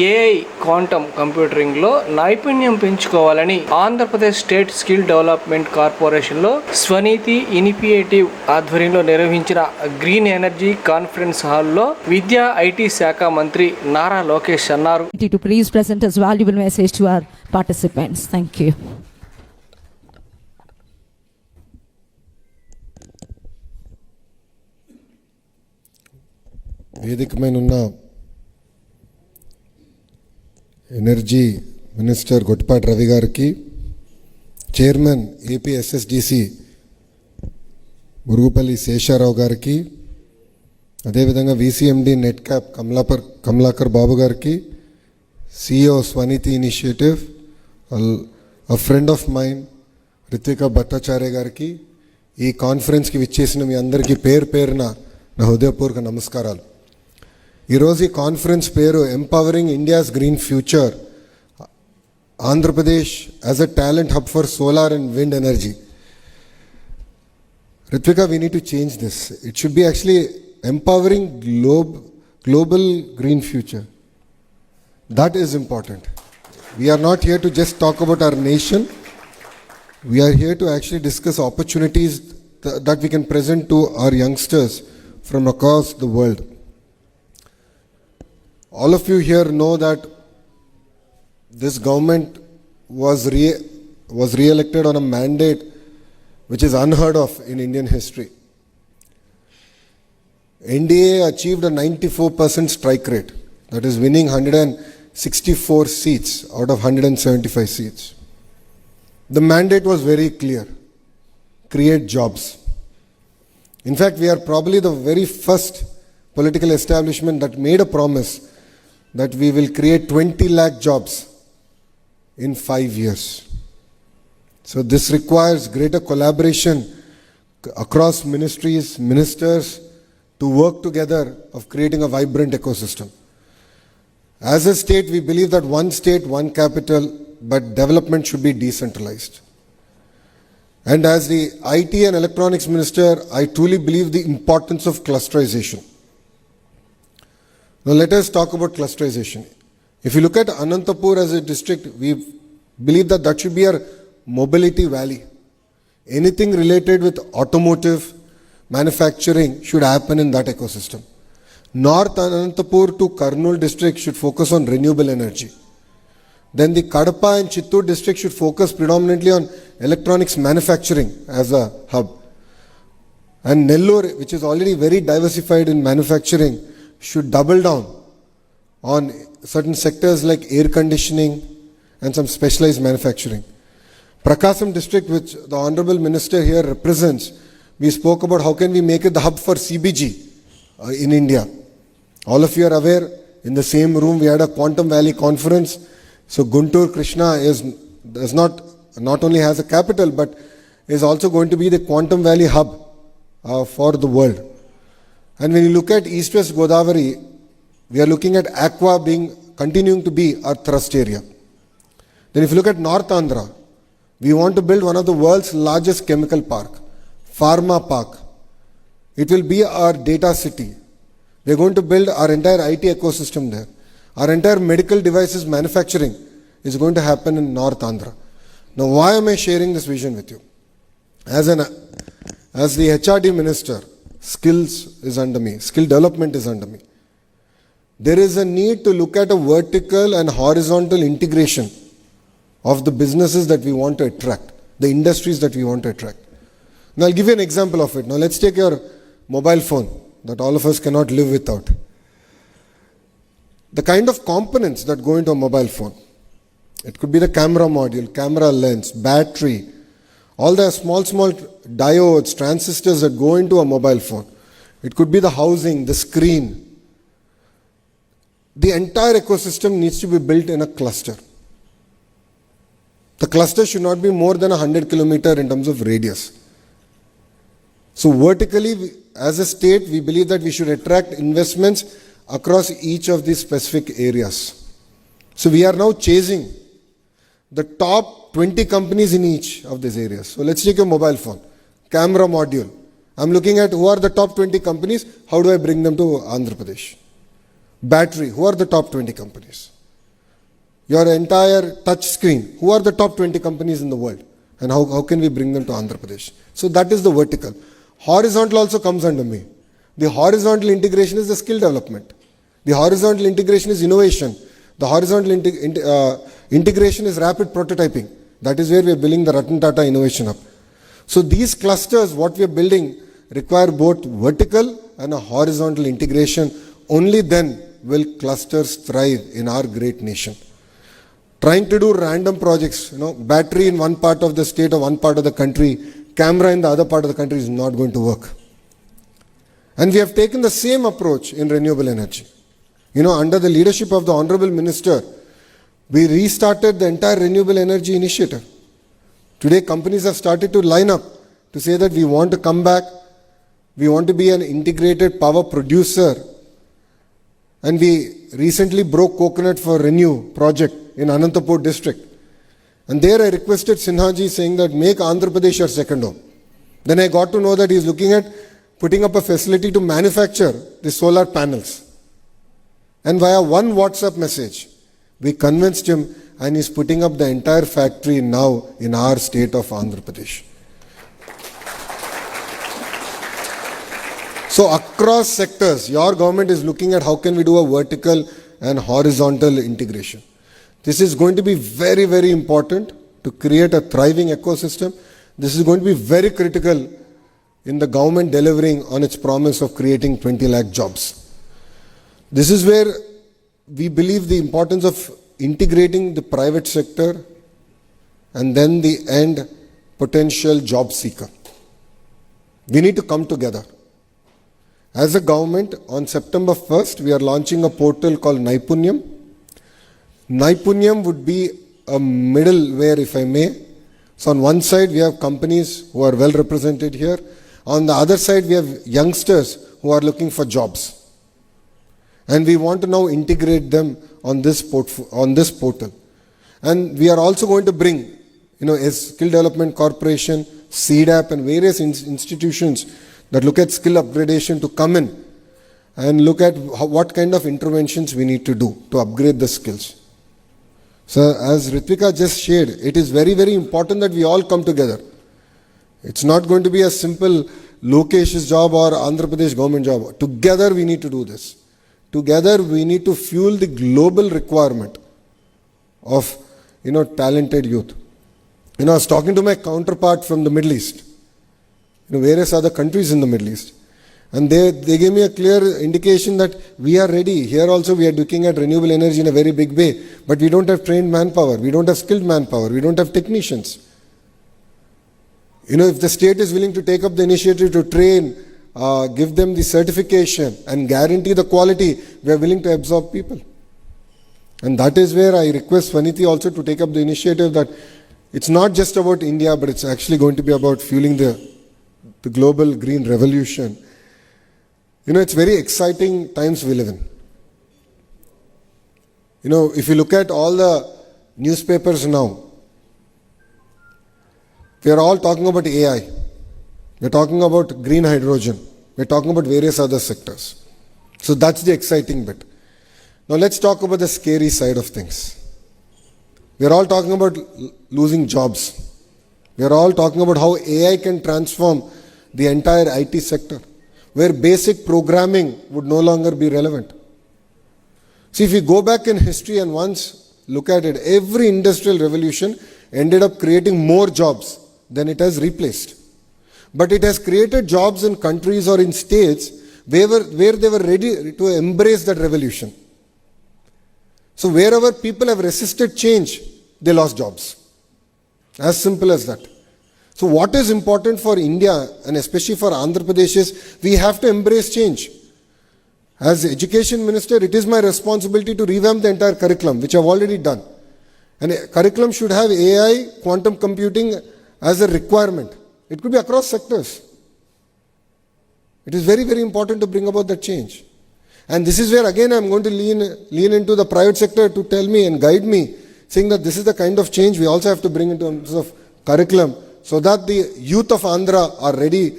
AI quantum కంప్యూటరింగ్లో నైపుణ్యం పెంచుకోవాలని Andhra Pradesh state skill development కార్పొరేషన్లో స్వనీతి ఇనిషియేటివ్ ఆధ్వర్యంలో నిర్వహించిన గ్రీన్ ఎనర్జీ కాన్ఫరెన్స్ హాల్లో విద్యా ఐటీ శాఖ మంత్రి నారా లోకేష్ అన్నారు. To please present as valuable message to our participants. Thank you. వేదికమైన ఉన్న ఎనర్జీ మినిస్టర్ గొట్టిపాటి రవి గారికి, chairman AP SSDC Murugupalli Sesharao గారికి, అదేవిధంగా విసిఎండి నెట్ క్యాప్ కమలాకర్ బాబు గారికి, CEO Swaniti initiative a friend of mine Ritvika Bhattacharya గారికి, ఈ కాన్ఫరెన్స్కి విచ్చేసిన మీ అందరికీ పేరు పేరున నా హృదయపూర్వక నమస్కారాలు. ఈరోజు ఈ కాన్ఫరెన్స్ పేరు empowering India's green future, Andhra Pradesh as a talent hub for solar and wind energy. Ritvika, we need to change this. It should be actually empowering global green future. That is important. We are not here to just talk about our nation. We are here to actually discuss opportunities that we can present to our youngsters from across the world. All of you here know that this government was re-elected on a mandate which is unheard of in Indian history. NDA achieved a 94% strike rate, that is winning 164 seats out of 175 seats. The mandate was very clear: create jobs. In fact, we are probably the very first political establishment that made a promise that we will create 20 lakh jobs in 5 years. So this requires greater collaboration across ministries, ministers, to work together of creating a vibrant ecosystem. As a state, we believe that one state, one capital, but development should be decentralized. And as the IT and electronics minister, I truly believe the importance of clusterization. Now let us talk about clusterization. If you look at Anantapur as a district, we believe that that should be our mobility valley. Anything related with automotive, manufacturing should happen in that ecosystem. North Anantapur to Kurnool district should focus on renewable energy. Then the Kadapa and Chittoor district should focus predominantly on electronics manufacturing as a hub. And Nellore, which is already very diversified in manufacturing, should double down on certain sectors like air conditioning and some specialized manufacturing. Prakasam district, which the Honorable Minister here represents, we spoke about how can we make it the hub for CBG in India. All of you are aware, in the same room we had a Quantum Valley conference. So Guntur Krishna does not only has a capital, but is also going to be the Quantum Valley hub for the world. And when you look at East-West Godavari, we are looking at Aqua continuing to be our thrust area. Then if you look at North Andhra, we want to build one of the world's largest chemical park, Pharma Park. It will be our data city. We are going to build our entire IT ecosystem there. Our entire medical devices manufacturing is going to happen in North Andhra. Now, why am I sharing this vision with you? As the HRD minister, skills is under me, skill development is under me. There is a need to look at a vertical and horizontal integration of the businesses that we want to attract, the industries that we want to attract. Now I'll give you an example of it. Now let's take your mobile phone that all of us cannot live without. The kind of components that go into a mobile phone. It could be the camera module, camera lens, battery, all the small diodes, transistors that go into a mobile phone. It could be the housing, the screen. The entire ecosystem needs to be built in a cluster. The cluster should not be more than 100 kilometers in terms of radius. So vertically, as a state, we believe that we should attract investments across each of these specific areas. So we are now chasing the top 20 companies in each of these areas. So let's take a mobile phone, camera module. I'm looking at who are the top 20 companies, how do I bring them to Andhra Pradesh? Battery, who are the top 20 companies? your entire touch screen. Who are the top 20 companies in the world? And how can we bring them to Andhra Pradesh? So that is the vertical. Horizontal also comes under me. The horizontal integration is the skill development. The horizontal integration is innovation. The horizontal integration is rapid prototyping. That is where we are building the Ratan Tata Innovation Hub. So these clusters, what we are building, require both vertical and a horizontal integration. Only then will clusters thrive in our great nation. Trying to do random projects, battery in one part of the state or one part of the country, camera in the other part of the country is not going to work. And we have taken the same approach in renewable energy. Under the leadership of the Honorable Minister, we restarted the entire renewable energy initiative. Today, companies have started to line up to say that we want to come back, we want to be an integrated power producer. And we recently broke coconut for Renew project in Anantapur district. And there I requested Sinhaji saying that make Andhra Pradesh your second home. Then I got to know that he is looking at putting up a facility to manufacture the solar panels. And via one WhatsApp message, we convinced him and he's putting up the entire factory now in our state of Andhra Pradesh. So across sectors, your government is looking at how can we do a vertical and horizontal integration. This is going to be very, very important to create a thriving ecosystem. This is going to be very critical in the government delivering on its promise of creating 20 lakh jobs. This is where we believe the importance of integrating the private sector and then the end potential job seeker. We need to come together. As a government, on September 1st, we are launching a portal called Naipunyam. Naipunyam would be a middleware, if I may. So on one side, we have companies who are well represented here. On the other side, we have youngsters who are looking for jobs. And we want to now integrate them on this portal. And we are also going to bring, as Skill Development Corporation, CDAP and various institutions that look at skill upgradation to come in and look at what kind of interventions we need to do to upgrade the skills. So as Ritvika just shared, it is very, very important that we all come together. It's not going to be a simple Lokesh's job or Andhra Pradesh government job. Together we need to do this. Together we need to fuel the global requirement of, talented youth. I was talking to my counterpart from the Middle East, various other countries in the Middle East. And they gave me a clear indication that we are ready. Here also we are looking at renewable energy in a very big way. But we don't have trained manpower. We don't have skilled manpower. We don't have technicians. If the state is willing to take up the initiative to train, give them the certification and guarantee the quality, we are willing to absorb people. And that is where I request Swaniti also to take up the initiative that it's not just about India, but it's actually going to be about fueling the global green revolution. It's very exciting times we live in. If you look at all the newspapers now, we are all talking about AI. We're talking about green hydrogen. We're talking about various other sectors. So that's the exciting bit. Now let's talk about the scary side of things. We're all talking about losing jobs. We're all talking about how AI can transform the entire IT sector, where basic programming would no longer be relevant. See, if you go back in history and once look at it, every industrial revolution ended up creating more jobs than it has replaced. But it has created jobs in countries or in states where they were ready to embrace that revolution. So wherever people have resisted change, they lost jobs. As simple as that. So what is important for India and especially for Andhra Pradesh is we have to embrace change. As Education Minister, it is my responsibility to revamp the entire curriculum, which I have already done. And a curriculum should have AI, quantum computing as a requirement. It could be across sectors. It is very, very important to bring about that change. And this is where again I am going to lean into the private sector to tell me and guide me, saying that this is the kind of change we also have to bring in terms of curriculum, so that the youth of Andhra are ready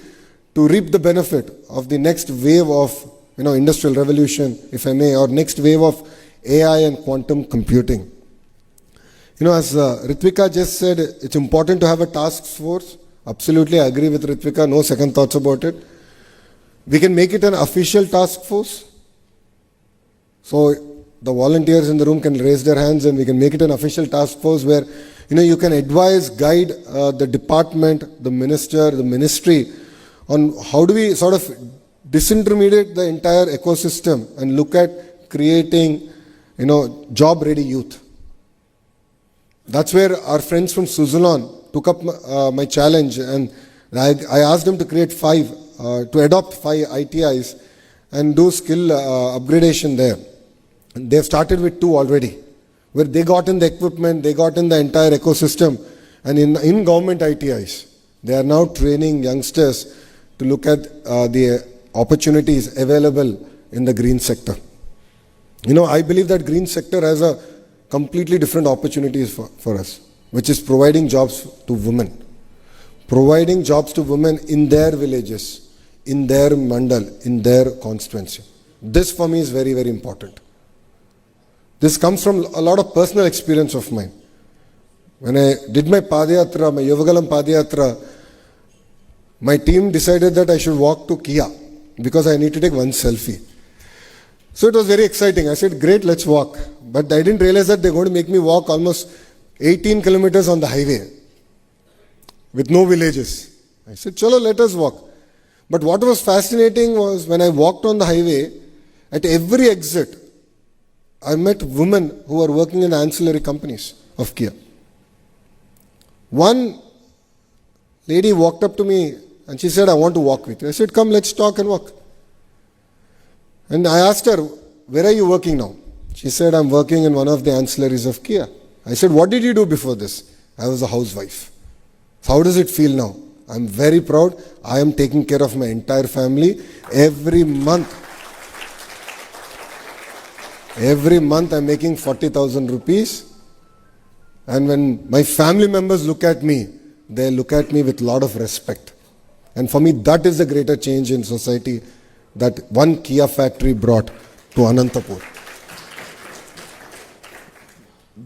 to reap the benefit of the next wave of industrial revolution, if I may, or next wave of AI and quantum computing. As Ritvika just said, it's important to have a task force. Absolutely, I agree with Ritvika. No second thoughts about it. We can make it an official task force. So the volunteers in the room can raise their hands and we can make it an official task force where, you can advise, guide the department, the minister, the ministry on how do we sort of disintermediate the entire ecosystem and look at creating, job-ready youth. That's where our friends from Suzlon took up my challenge, and I asked them to create to adopt 5 ITIs and do skill upgradation there. And they've started with 2 already, where they got in the equipment, they got in the entire ecosystem, and in government ITIs, they are now training youngsters to look at the opportunities available in the green sector. I believe that green sector has a completely different opportunities for us, which is providing jobs to women. Providing jobs to women in their villages, in their mandal, in their constituency. This for me is very, very important. This comes from a lot of personal experience of mine. When I did my Padayatra, my Yovagalam Padayatra, my team decided that I should walk to Kia because I need to take one selfie. So it was very exciting. I said, great, let's walk. But I didn't realize that they're going to make me walk almost 18 kilometers on the highway with no villages. I said, chalo, let us walk. But what was fascinating was when I walked on the highway, at every exit, I met women who were working in ancillary companies of Kia. One lady walked up to me and she said, I want to walk with you. I said, come, let's talk and walk. And I asked her, where are you working now? She said, I'm working in one of the ancillaries of Kia. I said, what did you do before this? I was a housewife. So how does it feel now? I'm very proud. I am taking care of my entire family every month. Every month I'm making 40,000 rupees. And when my family members look at me, they look at me with a lot of respect. And for me, that is the greater change in society that one Kia factory brought to Anantapur.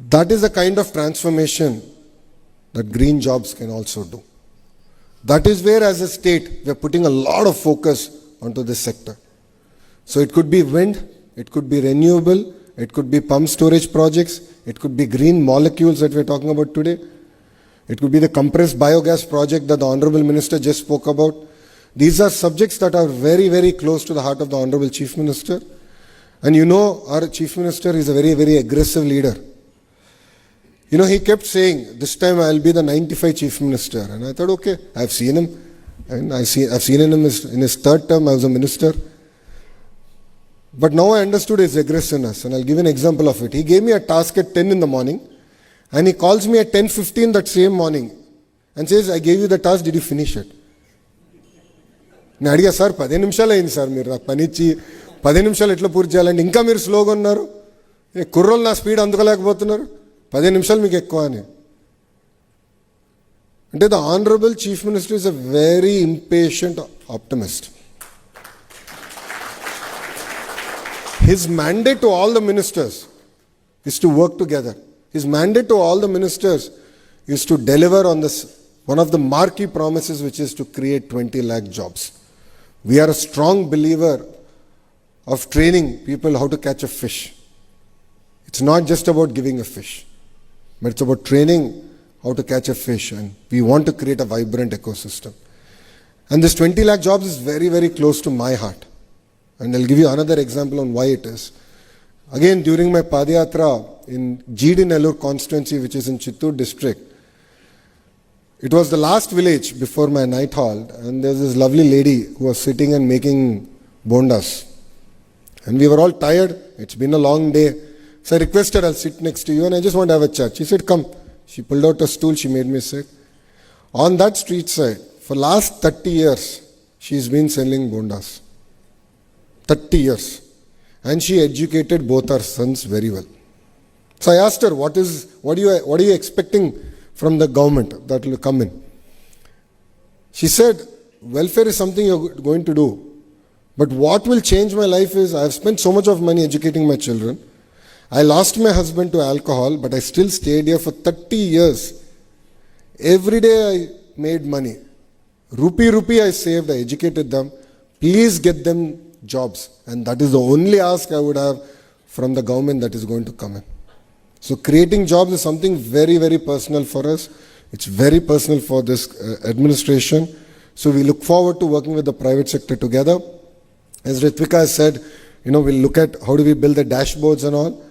That is the kind of transformation that green jobs can also do. That is where, as a state, we are putting a lot of focus onto this sector. So it could be wind, it could be renewable, it could be pump storage projects, it could be green molecules that we are talking about today. It could be the compressed biogas project that the Honorable Minister just spoke about. These are subjects that are very, very close to the heart of the Honorable Chief Minister. And our Chief Minister is a very, very aggressive leader. He kept saying, this time I'll be the 95 Chief Minister. And I thought, okay, I've seen him. And I've seen him in his third term, I was a minister. But now I understood his aggressiveness. And I'll give an example of it. He gave me a task at 10 in the morning. And he calls me at 10:15 that same morning. And says, I gave you the task, did you finish it? నేను అడిగా sir 10 నిమిషాలు అయింది sir మీరు నాకు పని ఇచ్చి 10 నిమిషాలు ఎట్లా పూర్తి చేయాలంటే ఇంకా మీరు స్లోగా ఉన్నారు కుర్రోళ్ళు నా స్పీడ్ అందుకోలేకపోతున్నారు 10 నిమిషాలు మీకు ఎక్కువ అని అంటే the honourable chief minister is a very impatient optimist his mandate to all the ministers is to work together his mandate to all the ministers is to deliver on this one of the marquee promises, which is to create 20 lakh jobs. We are a strong believer of training people how to catch a fish. It's not just about giving a fish, but it's about training how to catch a fish, and we want to create a vibrant ecosystem. And this 20 lakh jobs is very, very close to my heart. And I'll give you another example on why it is. Again, during my Padayatra in GD Nellore constituency, which is in Chittoor district, it was the last village before my night halt, and there's this lovely lady who was sitting and making bondas. And we were all tired. It's been a long day. So I requested, I'll sit next to you and I just want to have a chat. She said, come. She pulled out a stool, she made me sit. On that street side, for last 30 years, she's been selling bondas. 30 years. And she educated both our sons very well. So I asked her, what are you expecting from the government that will come in? She said, welfare is something you're going to do. But what will change my life is, I have spent so much of money educating my children. I lost my husband to alcohol, but I still stayed here for 30 years. Every day I made money. Rupee I saved, I educated them. Please get them jobs. And that is the only ask I would have from the government that is going to come in. So creating jobs is something very, very personal for us. It's very personal for this administration. So we look forward to working with the private sector together. As Ritvika has said, we'll look at how do we build the dashboards and all.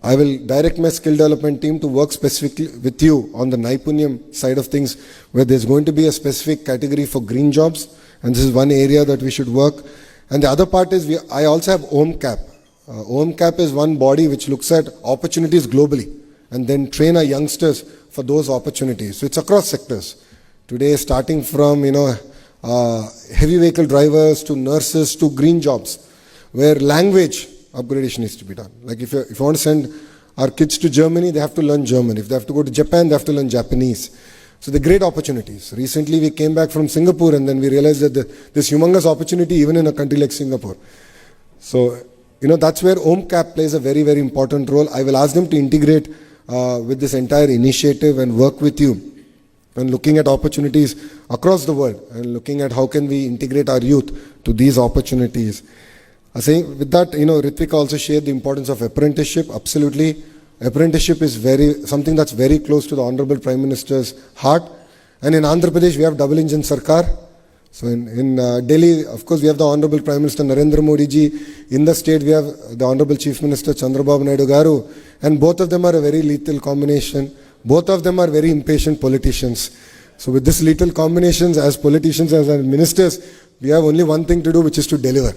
I will direct my skill development team to work specifically with you on the Naipunyam side of things, where there's going to be a specific category for green jobs, and this is one area that we should work. And the other part is I also have OMCAP. OMCAP is one body which looks at opportunities globally and then train our youngsters for those opportunities. So it's across sectors. Today, starting from heavy vehicle drivers to nurses to green jobs, where language upgradation needs to be done. Like if you want to send our kids to Germany, they have to learn German. If they have to go to Japan, they have to learn Japanese. So the great opportunities. Recently we came back from Singapore and then we realized that there's humongous opportunity even in a country like Singapore. So, that's where OMCAP plays a very, very important role. I will ask them to integrate with this entire initiative and work with you and looking at opportunities across the world and looking at how can we integrate our youth to these opportunities. I think with that, Ritvika also shared the importance of apprenticeship. Absolutely. Apprenticeship is something that's very close to the Honorable Prime Minister's heart. And in Andhra Pradesh, we have double engine Sarkar. So in Delhi, of course, we have the Honorable Prime Minister Narendra Modi ji. In the state, we have the Honorable Chief Minister Chandrababu Naidu Garu. And both of them are a very lethal combination. Both of them are very impatient politicians. So with this lethal combinations, as politicians, as ministers, we have only one thing to do, which is to deliver.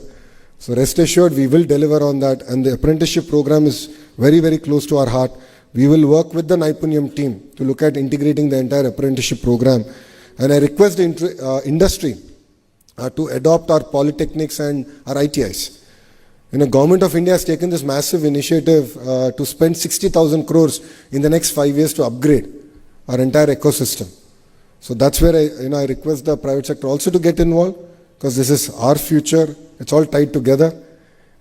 So rest assured, we will deliver on that. And the apprenticeship program is very, very close to our heart. We will work with the Naipunyam team to look at integrating the entire apprenticeship program. And I request the industry to adopt our polytechnics and our ITIs. Government of India has taken this massive initiative to spend 60,000 crores in the next 5 years to upgrade our entire ecosystem. So that's where I request the private sector also to get involved, because this is our future. It's all tied together.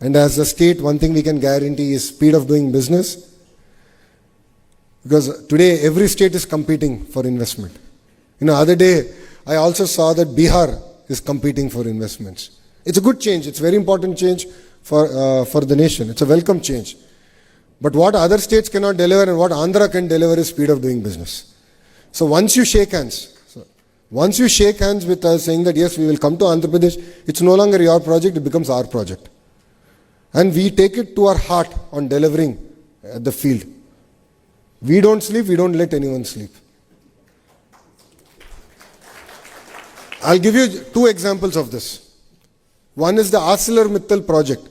And as a state, one thing we can guarantee is speed of doing business. Because today, every state is competing for investment. Other day, I also saw that Bihar is competing for investments. It's a good change. It's a very important change for the nation. It's a welcome change. But what other states cannot deliver and what Andhra can deliver is speed of doing business. So once you shake hands with us saying that yes, we will come to Andhra Pradesh, it's no longer your project, it becomes our project. And we take it to our heart on delivering at the field. We don't sleep, we don't let anyone sleep. I'll give you 2 examples of this. One is the ArcelorMittal project.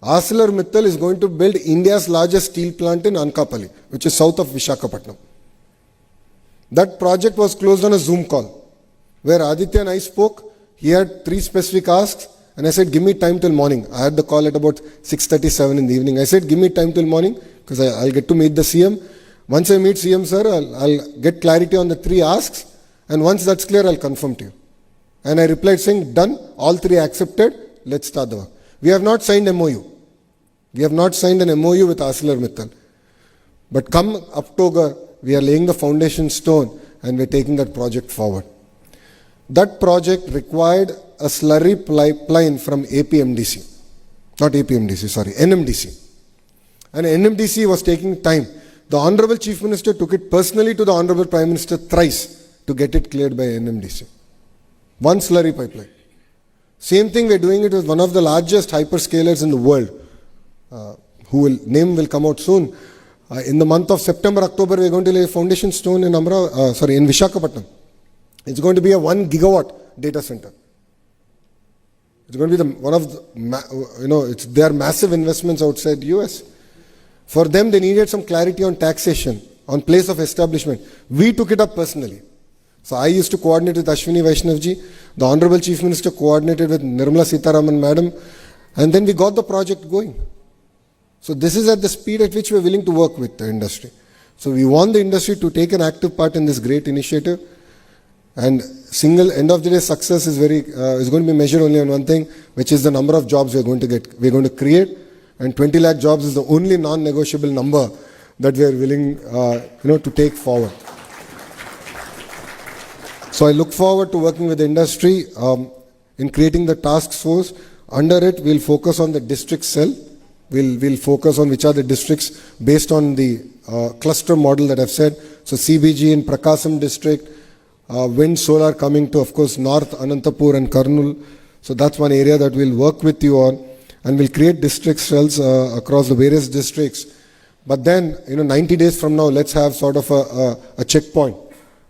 ArcelorMittal is going to build India's largest steel plant in Anakapalli, which is south of Visakhapatnam. That project was closed on a Zoom call, where Aditya and I spoke. He had 3 specific asks, and I said, give me time till morning. I had the call at about 6:37 in the evening. I said, give me time till morning, because I'll get to meet the CM. Once I meet CM, sir, I'll get clarity on the 3 asks, and once that's clear, I'll confirm to you. And I replied saying, done, all 3 accepted, let's start the work. We have not signed MOU. We have not signed an MOU with ArcelorMittal. But come October, we are laying the foundation stone and we're taking that project forward. That project required a slurry pipeline from NMDC. And NMDC was taking time. The Honorable Chief Minister took it personally to the Honorable Prime Minister thrice to get it cleared by NMDC. One slurry pipeline. Same thing, we're doing it with one of the largest hyperscalers in the world, name will come out soon. In the month of September, October, we're going to lay a foundation stone in Visakhapatnam. It's going to be a 1 gigawatt data center. It's going to be they are massive investments outside the US. For them, they needed some clarity on taxation, on place of establishment. We took it up personally. So I used to coordinate with Ashwini Vaishnavji. The Honorable Chief Minister coordinated with Nirmala Sitharaman Madam. And then we got the project going. So this is at the speed at which we're willing to work with the industry. So we want the industry to take an active part in this great initiative. And single end of the day success is going to be measured only on one thing, which is the number of jobs we're going to create. and 20 lakh jobs is the only non-negotiable number that we are willing, to take forward. So I look forward to working with the industry in creating the task force. Under it, we'll focus on the district cell. We'll focus on which are the districts based on the cluster model that I've said. So CBG in Prakasam district, wind, solar coming to, of course, North, Anantapur and Kurnool. So that's one area that we'll work with you on, and we'll create district cells across the various districts. But then, 90 days from now, let's have sort of a checkpoint.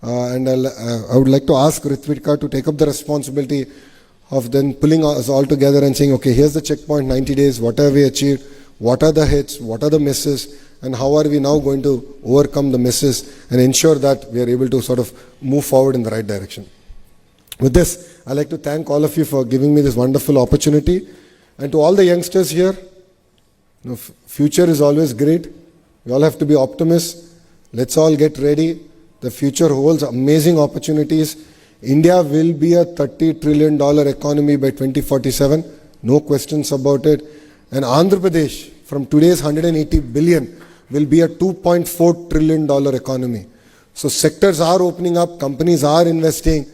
And I would like to ask Ritvika to take up the responsibility of then pulling us all together and saying, okay, here's the checkpoint, 90 days, what have we achieved, what are the hits, what are the misses, and how are we now going to overcome the misses and ensure that we are able to sort of move forward in the right direction. With this, I'd like to thank all of you for giving me this wonderful opportunity. And to all the youngsters here, future is always great. We all have to be optimists. Let's all get ready. The future holds amazing opportunities. India will be a $30 trillion economy by 2047. No questions about it. And Andhra Pradesh, from today's 180 billion, will be a $2.4 trillion economy. So sectors are opening up, companies are investing.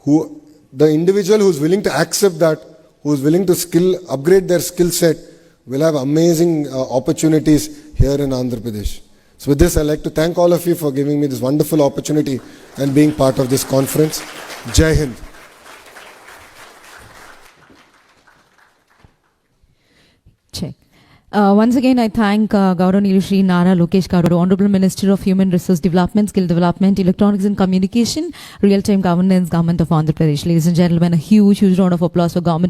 The individual who's willing to accept that, who's willing to upgrade their skill set, will have amazing opportunities here in Andhra Pradesh. So with this, I'd like to thank all of you for giving me this wonderful opportunity and being part of this conference. Jai Hind. Check. Once again, I thank Gauraniya Shri Nara Lokesh Garu, Honorable Minister of Human Resource Development, Skill Development, Electronics and Communication, Real-Time Governance, Government of Andhra Pradesh. Ladies and gentlemen, a huge round of applause for Government